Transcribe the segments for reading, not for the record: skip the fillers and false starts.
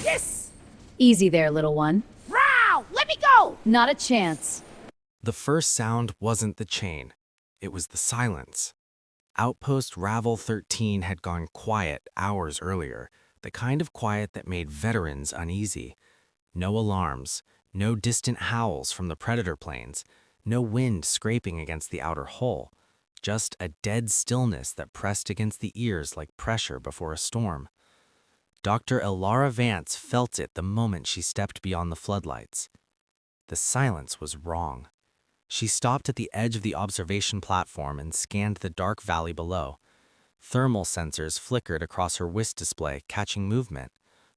Yes! Easy there, little one. Row! Let me go! Not a chance. The first sound wasn't the chain. It was the silence. Outpost Ravel 13 had gone quiet hours earlier, the kind of quiet that made veterans uneasy. No alarms, no distant howls from the predator planes, no wind scraping against the outer hull, just a dead stillness that pressed against the ears like pressure before a storm. Dr. Elara Vance felt it the moment she stepped beyond the floodlights. The silence was wrong. She stopped at the edge of the observation platform and scanned the dark valley below. Thermal sensors flickered across her wrist display, catching movement.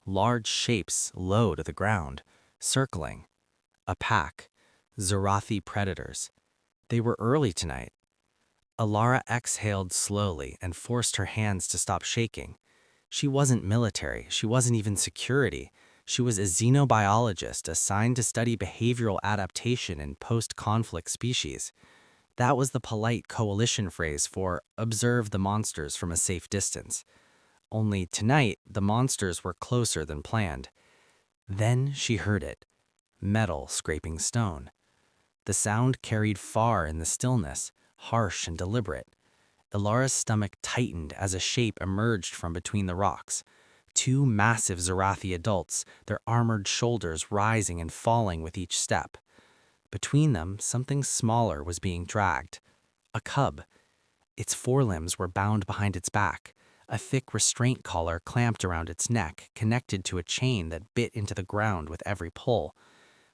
Large shapes low to the ground, circling. A pack. Zarathi predators. They were early tonight. Alara exhaled slowly and forced her hands to stop shaking. She wasn't military, she wasn't even security. She was a xenobiologist assigned to study behavioral adaptation in post-conflict species. That was the polite coalition phrase for observe the monsters from a safe distance. Only tonight, the monsters were closer than planned. Then she heard it. Metal scraping stone. The sound carried far in the stillness, harsh and deliberate. Ilara's stomach tightened as a shape emerged from between the rocks. Two massive Zarathi adults, their armored shoulders rising and falling with each step. Between them, something smaller was being dragged. A cub. Its forelimbs were bound behind its back. A thick restraint collar clamped around its neck, connected to a chain that bit into the ground with every pull.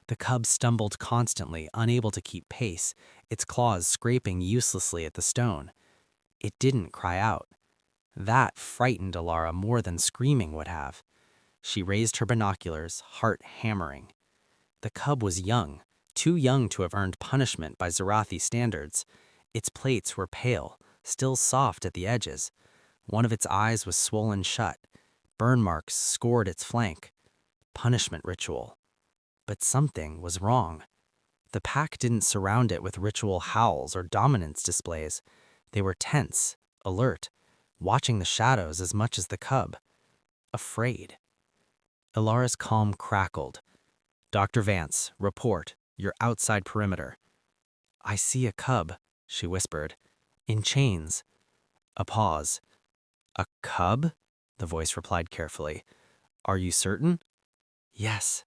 The cub stumbled constantly, unable to keep pace, its claws scraping uselessly at the stone. It didn't cry out. That frightened Alara more than screaming would have. She raised her binoculars, heart hammering. The cub was young, too young to have earned punishment by Zarathi standards. Its plates were pale, still soft at the edges. One of its eyes was swollen shut. Burn marks scored its flank. Punishment ritual. But something was wrong. The pack didn't surround it with ritual howls or dominance displays. They were tense, alert, watching the shadows as much as the cub. Afraid. Ilara's calm crackled. Dr. Vance, report. You're outside perimeter. I see a cub, she whispered. In chains. A pause. A cub? The voice replied carefully. Are you certain? Yes.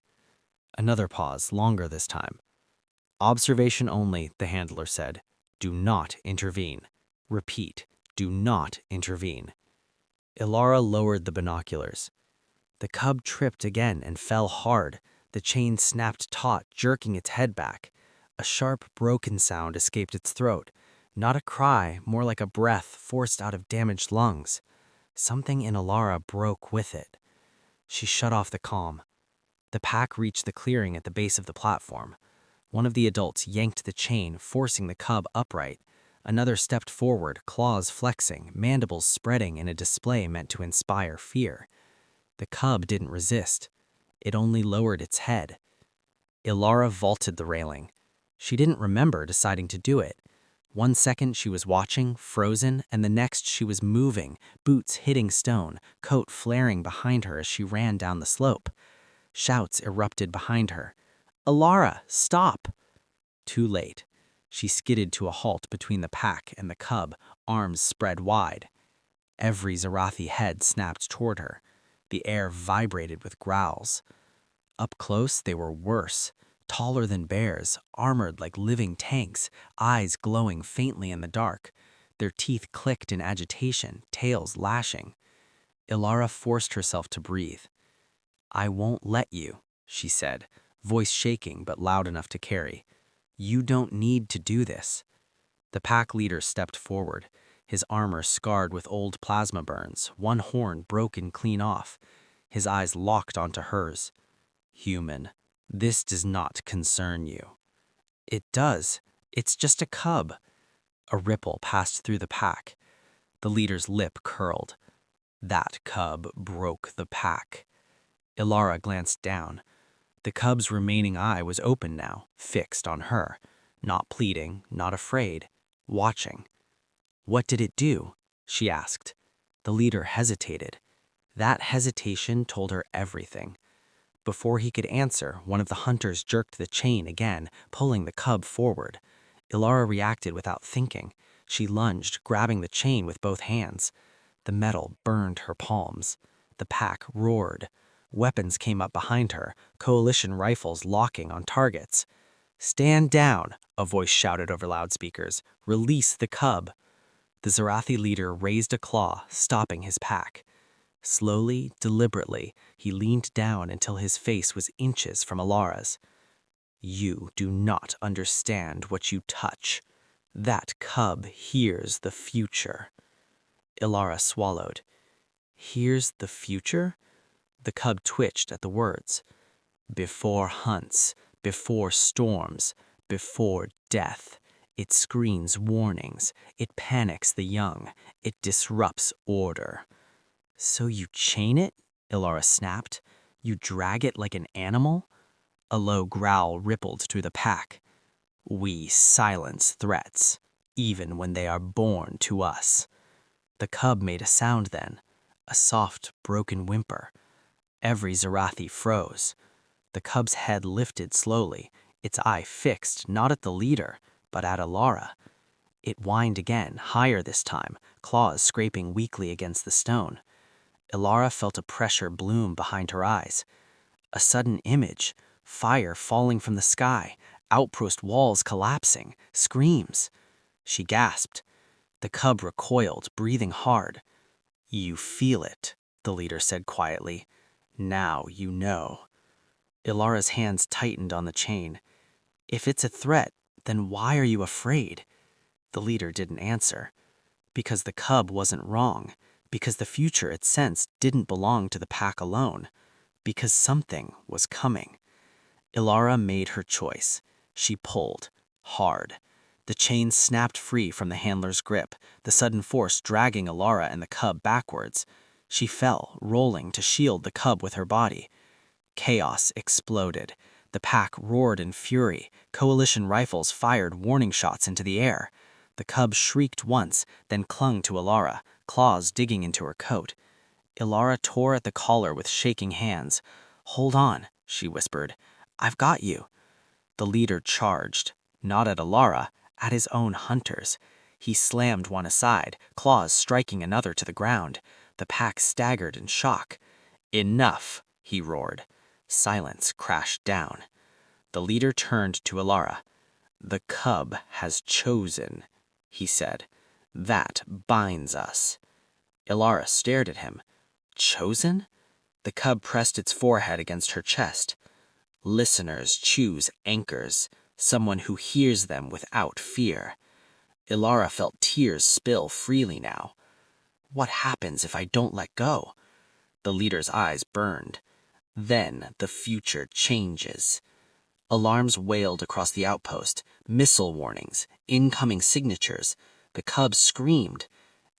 Another pause, longer this time. Observation only, the handler said. Do not intervene. Repeat, do not intervene. Ilara lowered the binoculars. The cub tripped again and fell hard. The chain snapped taut, jerking its head back. A sharp, broken sound escaped its throat. Not a cry, more like a breath forced out of damaged lungs. Something in Ilara broke with it. She shut off the comm. The pack reached the clearing at the base of the platform. One of the adults yanked the chain, forcing the cub upright. Another stepped forward, claws flexing, mandibles spreading in a display meant to inspire fear. The cub didn't resist. It only lowered its head. Ilara vaulted the railing. She didn't remember deciding to do it. One second she was watching, frozen, and the next she was moving, boots hitting stone, coat flaring behind her as she ran down the slope. Shouts erupted behind her. Ilara, stop! Too late. She skidded to a halt between the pack and the cub, arms spread wide. Every Zarathi head snapped toward her. The air vibrated with growls. Up close, they were worse. Taller than bears, armored like living tanks, eyes glowing faintly in the dark. Their teeth clicked in agitation, tails lashing. Ilara forced herself to breathe. I won't let you, she said, voice shaking but loud enough to carry. You don't need to do this. The pack leader stepped forward, his armor scarred with old plasma burns, one horn broken clean off. His eyes locked onto hers. Human, this does not concern you. It does. It's just a cub. A ripple passed through the pack. The leader's lip curled. That cub broke the pack. Ilara glanced down. The cub's remaining eye was open now, fixed on her. Not pleading, not afraid, watching. What did it do? She asked. The leader hesitated. That hesitation told her everything. Before he could answer, one of the hunters jerked the chain again, pulling the cub forward. Ilara reacted without thinking. She lunged, grabbing the chain with both hands. The metal burned her palms. The pack roared. Weapons came up behind her, coalition rifles locking on targets. "Stand down," a voice shouted over loudspeakers. "Release the cub." The Zarathi leader raised a claw, stopping his pack. Slowly, deliberately, he leaned down until his face was inches from Ilara's. "You do not understand what you touch. That cub hears the future." Ilara swallowed. "Hears the future?" The cub twitched at the words. "Before hunts, before storms, before death. It screens warnings. It panics the young. It disrupts order." "So you chain it?" Ilara snapped. "You drag it like an animal?" A low growl rippled through the pack. "We silence threats, even when they are born to us." The cub made a sound then, a soft, broken whimper. Every Zarathi froze. The cub's head lifted slowly, its eye fixed not at the leader, but at Ilara. It whined again, higher this time, claws scraping weakly against the stone. Ilara felt a pressure bloom behind her eyes. A sudden image, fire falling from the sky, outpost walls collapsing, screams. She gasped. The cub recoiled, breathing hard. "You feel it," the leader said quietly. "Now you know." Ilara's hands tightened on the chain. "If it's a threat, then why are you afraid?" The leader didn't answer. Because the cub wasn't wrong. Because the future it sensed didn't belong to the pack alone. Because something was coming. Ilara made her choice. She pulled, hard. The chain snapped free from the handler's grip, the sudden force dragging Ilara and the cub backwards. She fell, rolling to shield the cub with her body. Chaos exploded. The pack roared in fury. Coalition rifles fired warning shots into the air. The cub shrieked once, then clung to Ilara, claws digging into her coat. Ilara tore at the collar with shaking hands. "Hold on," she whispered. "I've got you." The leader charged, not at Ilara, at his own hunters. He slammed one aside, claws striking another to the ground. The pack staggered in shock. "Enough," he roared. Silence crashed down. The leader turned to Ilara. "The cub has chosen," he said. "That binds us." Ilara stared at him. "Chosen?" The cub pressed its forehead against her chest. "Listeners choose anchors, someone who hears them without fear." Ilara felt tears spill freely now. "What happens if I don't let go?" The leader's eyes burned. "Then the future changes." Alarms wailed across the outpost, missile warnings, incoming signatures. The cub screamed.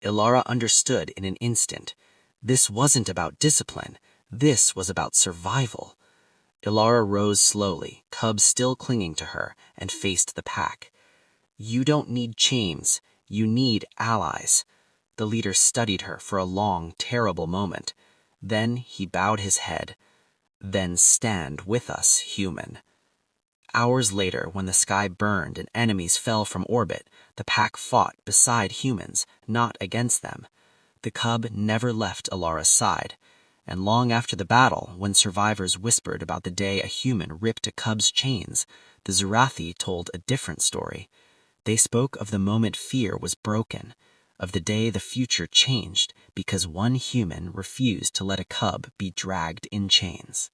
Ilara understood in an instant. This wasn't about discipline. This was about survival. Ilara rose slowly, cub still clinging to her, and faced the pack. "You don't need chains. You need allies." The leader studied her for a long, terrible moment. Then he bowed his head. "Then stand with us, human." Hours later, when the sky burned and enemies fell from orbit, the pack fought beside humans, not against them. The cub never left Ilara's side. And long after the battle, when survivors whispered about the day a human ripped a cub's chains, the Zarathi told a different story. They spoke of the moment fear was broken, of the day the future changed because one human refused to let a cub be dragged in chains.